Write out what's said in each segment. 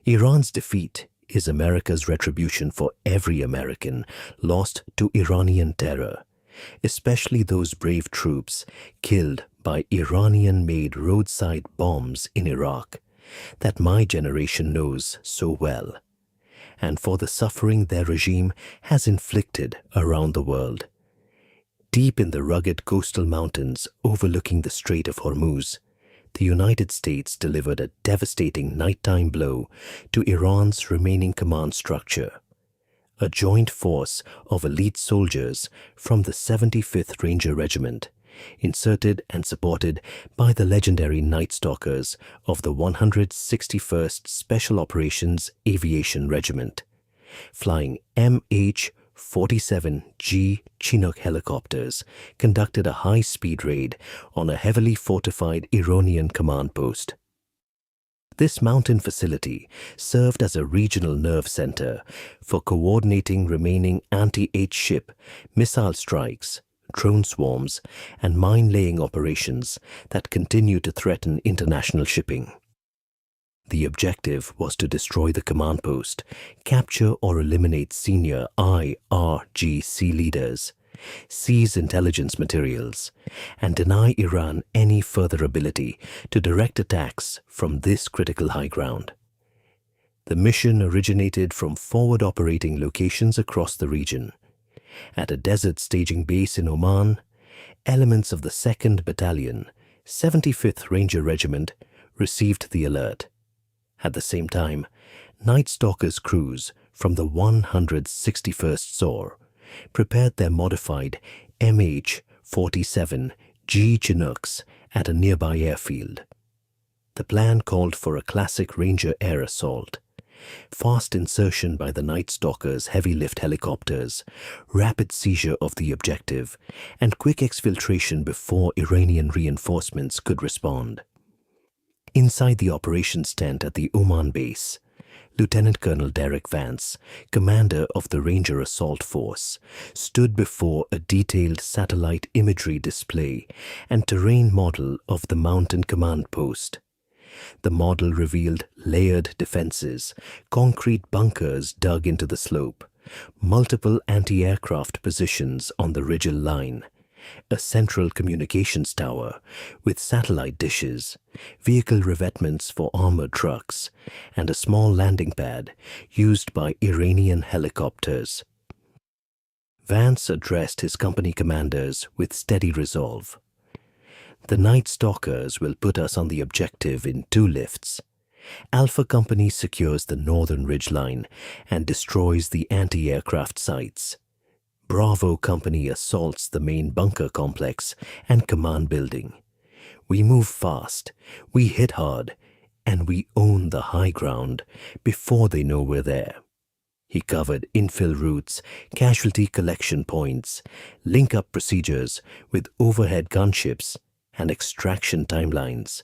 Iran's defeat is America's retribution for every American lost to Iranian terror, especially those brave troops killed by Iranian-made roadside bombs in Iraq that my generation knows so well, and for the suffering their regime has inflicted around the world. Deep in the rugged coastal mountains overlooking the Strait of Hormuz, the United States delivered a devastating nighttime blow to Iran's remaining command structure. A joint force of elite soldiers from the 75th Ranger Regiment, inserted and supported by the legendary Night Stalkers of the 161st Special Operations Aviation Regiment, flying MH-47G Chinook helicopters, conducted a high-speed raid on a heavily fortified Iranian command post. This mountain facility served as a regional nerve center for coordinating remaining anti-air ship, missile strikes, drone swarms, and mine-laying operations that continue to threaten international shipping. The objective was to destroy the command post, capture or eliminate senior IRGC leaders, seize intelligence materials, and deny Iran any further ability to direct attacks from this critical high ground. The mission originated from forward operating locations across the region. At a desert staging base in Oman, elements of the 2nd Battalion, 75th Ranger Regiment received the alert. At the same time, Night Stalkers crews from the 161st SOAR prepared their modified MH-47G Chinooks at a nearby airfield. The plan called for a classic Ranger air assault, fast insertion by the Night Stalkers' heavy-lift helicopters, rapid seizure of the objective, and quick exfiltration before Iranian reinforcements could respond. Inside the operations tent at the Oman base, Lieutenant Colonel Derek Vance, commander of the Ranger Assault Force, stood before a detailed satellite imagery display and terrain model of the mountain command post. The model revealed layered defenses, concrete bunkers dug into the slope, multiple anti-aircraft positions on the ridge line, a central communications tower with satellite dishes, vehicle revetments for armored trucks, and a small landing pad used by Iranian helicopters. Vance addressed his company commanders with steady resolve. The Night Stalkers will put us on the objective in 2 lifts. Alpha Company secures the northern ridgeline and destroys the anti-aircraft sites. Bravo Company assaults the main bunker complex and command building. We move fast, we hit hard, and we own the high ground before they know we're there. He covered infill routes, casualty collection points, link-up procedures with overhead gunships, and extraction timelines.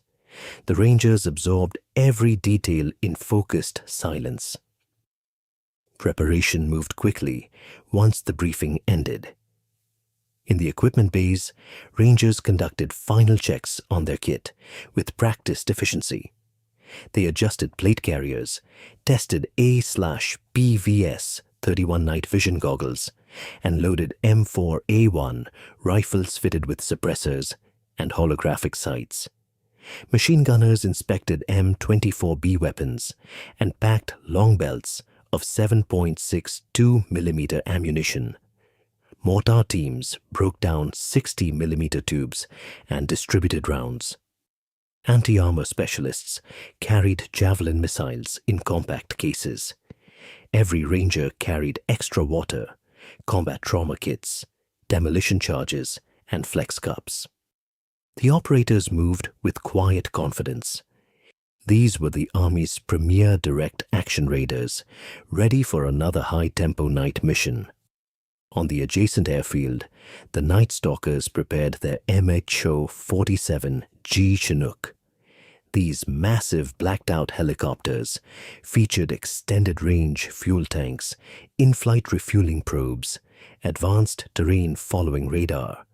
The Rangers absorbed every detail in focused silence. Preparation moved quickly once the briefing ended. In the equipment bays, Rangers conducted final checks on their kit with practiced efficiency. They adjusted plate carriers, tested A/PVS 31 night vision goggles, and loaded M4A1 rifles fitted with suppressors and holographic sights. Machine gunners inspected M24B weapons and packed long belts of 7.62 mm ammunition. Mortar teams broke down 60 mm tubes and distributed rounds. Anti-armor specialists carried javelin missiles in compact cases. Every Ranger carried extra water, combat trauma kits, demolition charges, and flex cups. The operators moved with quiet confidence. These were the Army's premier direct action raiders, ready for another high-tempo night mission. On the adjacent airfield, the Night Stalkers prepared their MH-47G Chinook. These massive blacked-out helicopters featured extended-range fuel tanks, in-flight refueling probes, advanced terrain-following radar,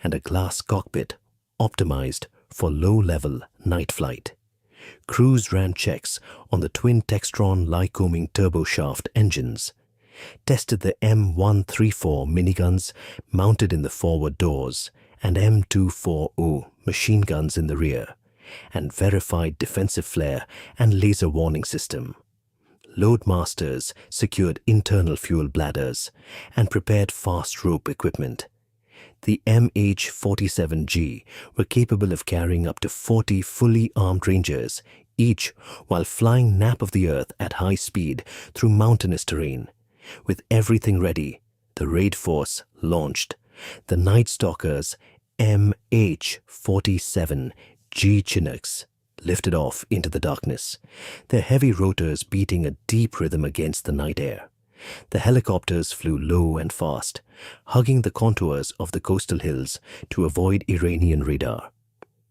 and a glass cockpit optimized for low-level night flight. Crews ran checks on the twin Textron Lycoming turboshaft engines, tested the M134 miniguns mounted in the forward doors and M240 machine guns in the rear, and verified defensive flare and laser warning system. Loadmasters secured internal fuel bladders and prepared fast rope equipment. The MH-47G were capable of carrying up to 40 fully armed Rangers, each while flying nap of the earth at high speed through mountainous terrain. With everything ready, the raid force launched. The Night Stalkers MH-47G Chinooks lifted off into the darkness, their heavy rotors beating a deep rhythm against the night air. The helicopters flew low and fast, hugging the contours of the coastal hills to avoid Iranian radar.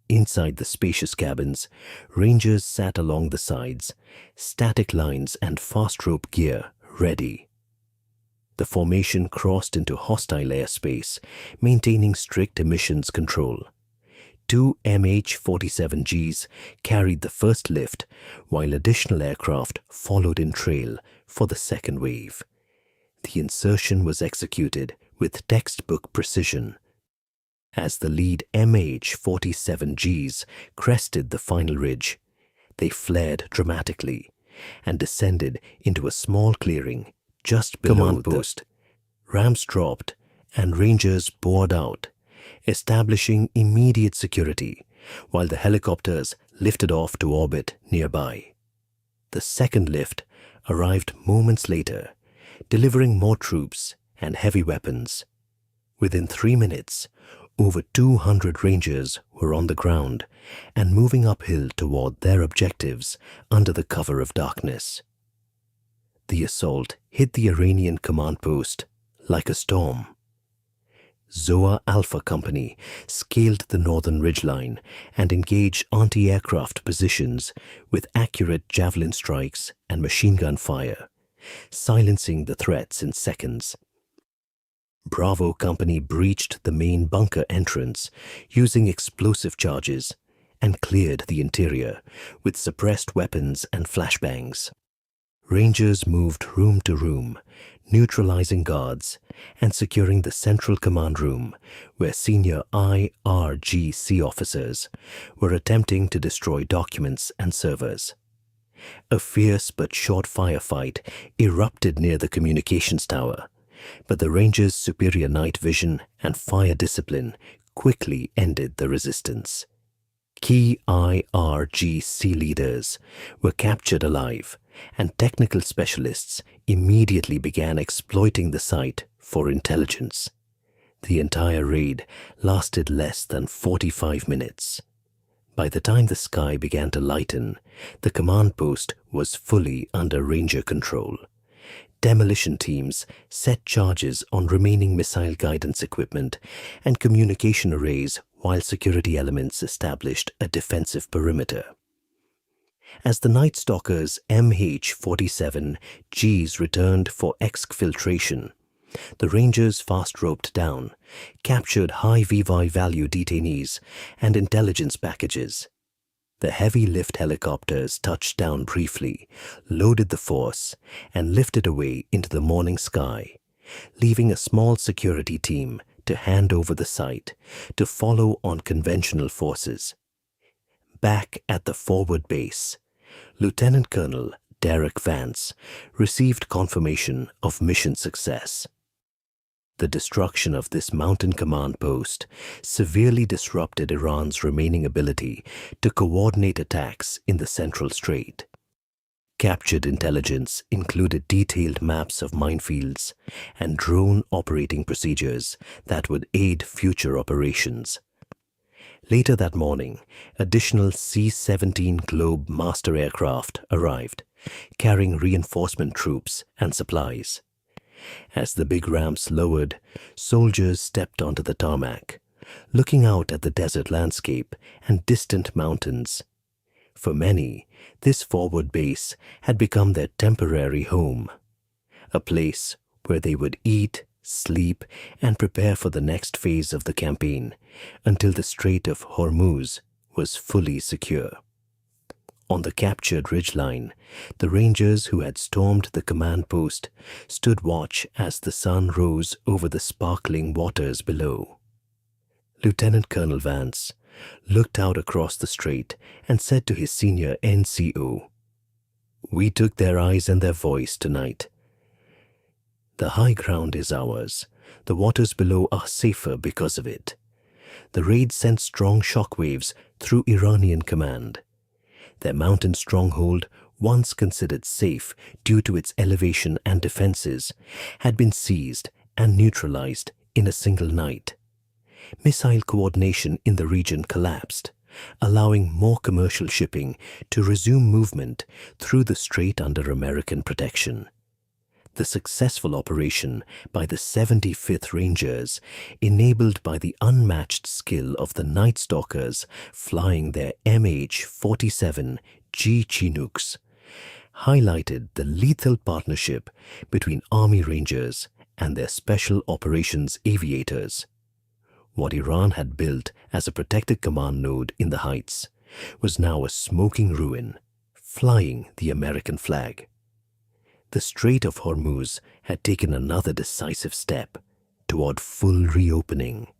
Inside the spacious cabins, Rangers sat along the sides, static lines and fast rope gear ready. The formation crossed into hostile airspace, maintaining strict emissions control. 2 MH-47Gs carried the first lift, while additional aircraft followed in trail for the second wave. The insertion was executed with textbook precision. As the lead MH-47Gs crested the final ridge, they flared dramatically and descended into a small clearing just below command post. Ramps dropped and Rangers bored out, establishing immediate security, while the helicopters lifted off to orbit nearby. The second lift arrived moments later, delivering more troops and heavy weapons. Within 3 minutes, over 200 Rangers were on the ground and moving uphill toward their objectives under the cover of darkness. The assault hit the Iranian command post like a storm. SOAR Alpha Company scaled the northern ridgeline and engaged anti-aircraft positions with accurate javelin strikes and machine gun fire, silencing the threats in seconds. Bravo Company breached the main bunker entrance using explosive charges and cleared the interior with suppressed weapons and flashbangs. Rangers moved room to room, neutralizing guards and securing the central command room where senior IRGC officers were attempting to destroy documents and servers. A fierce but short firefight erupted near the communications tower, but the Rangers' superior night vision and fire discipline quickly ended the resistance. Key IRGC leaders were captured alive, and technical specialists immediately began exploiting the site for intelligence. The entire raid lasted less than 45 minutes. By the time the sky began to lighten, the command post was fully under Ranger control. Demolition teams set charges on remaining missile guidance equipment and communication arrays while security elements established a defensive perimeter. As the Night Stalkers MH-47Gs returned for exfiltration, the Rangers fast-roped down, captured high VVI value detainees and intelligence packages. The heavy lift helicopters touched down briefly, loaded the force, and lifted away into the morning sky, leaving a small security team to hand over the site to follow on conventional forces. Back at the forward base, Lieutenant Colonel Derek Vance received confirmation of mission success. The destruction of this mountain command post severely disrupted Iran's remaining ability to coordinate attacks in the Central Strait. Captured intelligence included detailed maps of minefields and drone operating procedures that would aid future operations. Later that morning, additional C-17 Globe master aircraft arrived, carrying reinforcement troops and supplies. As the big ramps lowered, soldiers stepped onto the tarmac, looking out at the desert landscape and distant mountains. For many, this forward base had become their temporary home, a place where they would eat, sleep, and prepare for the next phase of the campaign until the Strait of Hormuz was fully secure. On the captured ridgeline, the Rangers who had stormed the command post stood watch as the sun rose over the sparkling waters below. Lieutenant Colonel Vance looked out across the strait and said to his senior NCO, "We took their eyes and their voice tonight. The high ground is ours. The waters below are safer because of it. The raid sent strong shockwaves through Iranian command. Their mountain stronghold, once considered safe due to its elevation and defenses, had been seized and neutralized in a single night. Missile coordination in the region collapsed, allowing more commercial shipping to resume movement through the strait under American protection. The successful operation by the 75th Rangers, enabled by the unmatched skill of the Night Stalkers flying their MH-47G Chinooks, highlighted the lethal partnership between Army Rangers and their Special Operations aviators. What Iran had built as a protected command node in the heights was now a smoking ruin, flying the American flag. The Strait of Hormuz had taken another decisive step toward full reopening.